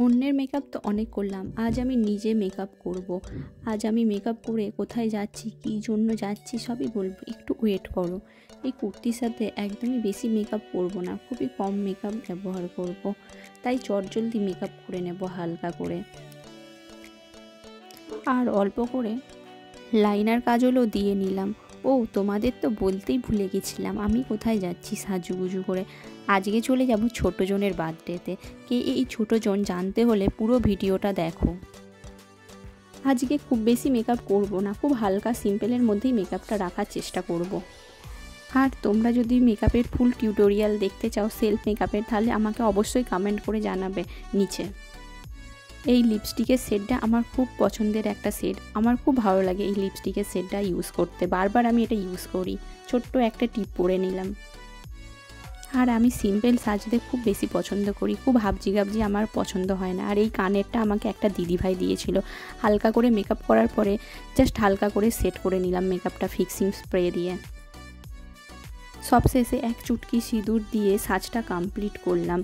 অন্যের মেকআপ তো অনেক করলাম, আজ আমি নিজে মেকআপ করব। আজ আমি মেকআপ করে কোথায় যাচ্ছি, কী জন্য যাচ্ছি সবই বলবো, একটু ওয়েট করো। এই কুর্তির সাথে একদমই বেশি মেকআপ করব না, খুবই কম মেকআপ ব্যবহার করব, তাই চটজলদি মেকআপ করে নেব হালকা করে। আর অল্প করে লাইনার কাজলও দিয়ে নিলাম। ও তোমাদের তো বলতেই ভুলে গেছিলাম, আমি কোথায় যাচ্ছি সাজুগুজু করে। আজকে চলে যাব ছোটো জনের বার্থডেতে। কে এই ছোটো জন জানতে হলে পুরো ভিডিওটা দেখো। আজকে খুব বেশি মেকআপ করব না, খুব হালকা সিম্পলের মধ্যেই মেকআপটা রাখার চেষ্টা করব। আর তোমরা যদি মেকআপের ফুল টিউটোরিয়াল দেখতে চাও সেলফ মেকআপের, তাহলে আমাকে অবশ্যই কমেন্ট করে জানাবে নিচে। এই লিপস্টিকের শেডটা আমার খুব পছন্দের একটা শেড, আমার খুব ভালো লাগে এই লিপস্টিকের শেডটা ইউজ করতে, বারবার আমি এটা ইউজ করি। ছোট্ট একটা টিপ পরে নিলাম। আর আমি সিম্পল সাজতে খুব বেশি পছন্দ করি, খুব হাবজি গাবজি আমার পছন্দ হয় না। আর এই কানেরটা আমাকে একটা দিদিভাই দিয়েছিল। হালকা করে মেকআপ করার পরে জাস্ট হালকা করে সেট করে নিলাম মেকআপটা ফিক্সিং স্প্রে দিয়ে। সবশেষে এক চুটকি সিঁদুর দিয়ে সাজটা কমপ্লিট করলাম।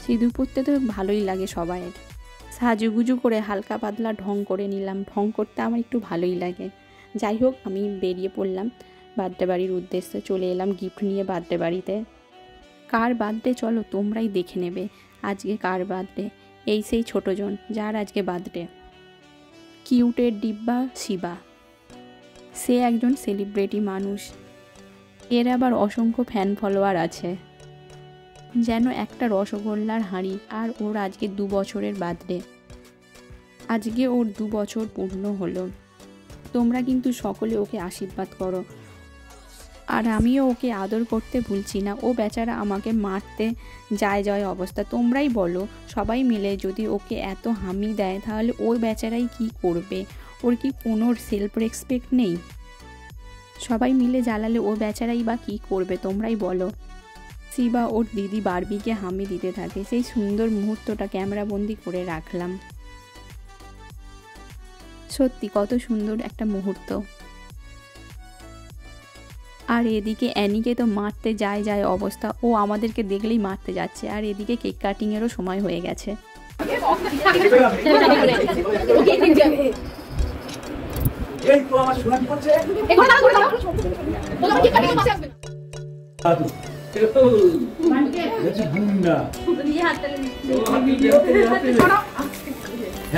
সিঁদুর পরতে তো ভালোই লাগে সবাইয়ের। সাজুগুজু করে হালকা পাতলা ঢং করে নিলাম, ঢং করতে আমার একটু ভালোই লাগে। যাই হোক, আমি বেরিয়ে পড়লাম বার্থডে বাড়ির উদ্দেশ্যে। চলে এলাম গিফট নিয়ে বার্থডে বাড়িতে। কার বার্থডে চলো তোমরাই দেখে নেবে আজকে কার বার্থডে। এই সেই ছোটো জন যার আজকে বার্থডে। কিউটের ডিব্বা শিবা, সে একজন সেলিব্রিটি মানুষ। এর আবার অসংখ্য ফ্যান ফলোয়ার আছে, যেন একটা রসগোল্লার হাঁড়ি। আর ওর আজকে 2 বছরের বার্থডে, আজকে ওর 2 বছর পূর্ণ হলো। তোমরা কিন্তু সকলে ওকে আশীর্বাদ করো। আর আমিও ওকে আদর করতে ভুলছি না। ও বেচারা আমাকে মারতে যায় অবস্থা। তোমরাই বলো, সবাই মিলে যদি ওকে এত হামি দেয় তাহলে ওই বেচারাই কি করবে? ওর কি কোনো সেলফ রেসপেক্ট নেই? সবাই মিলে জ্বালালে ও বেচারাই বা কী করবে? তোমরাই বলো। শিবা ওর দিদি বারবিকে হামি দিতে থাকে, সেই সুন্দর মুহূর্তটা ক্যামেরাবন্দি করে রাখলাম। সত্যি কত সুন্দর একটা মুহূর্ত। আর এদিকে অ্যানিকে তো মারতে যায় অবস্থা, ও আমাদেরকে দেখলেই মারতে যাচ্ছে। আর এদিকে কেক কাটিংয়েরও সময় হয়ে গেছে।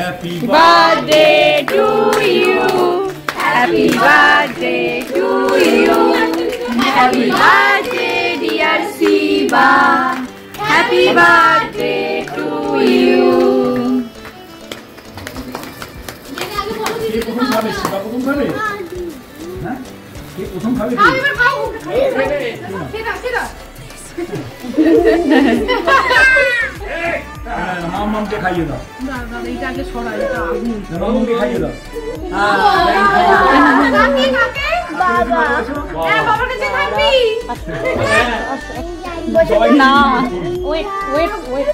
Happy birthday to you. Happy birthday to you. Happy birthday dear Shiva. Happy birthday to you. প্রথম খাবে শিবা, প্রথম খাবে? হ্যাঁ, কে প্রথম খাবে? আমি এবার খাবো। সেটা মামকে খাইয়ে দাও। না না, এইটা আগে সরাই, এটা আগুন। মামকে খাইয়ে দাও। বাবা, হ্যাঁ বাবার কাছে খাবি না। Wait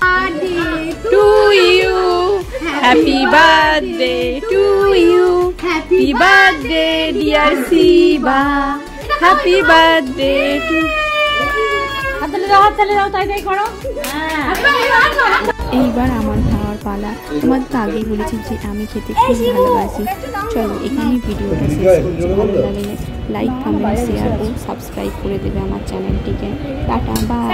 birthday to you, happy birthday to you, happy birthday dear Shiva, happy birthday to. এইবার আমার খাওয়ার পালা। তোমাদের তো আগেই বলেছি যে আমি খেতে খুব ভালোবাসি। চলো এখানেই ভিডিওটা শেষ করছি। ভালো লাগলে লাইক, কমেন্ট, শেয়ার ও সাবস্ক্রাইব করে দেবে আমার চ্যানেলটিকে। Tata, by.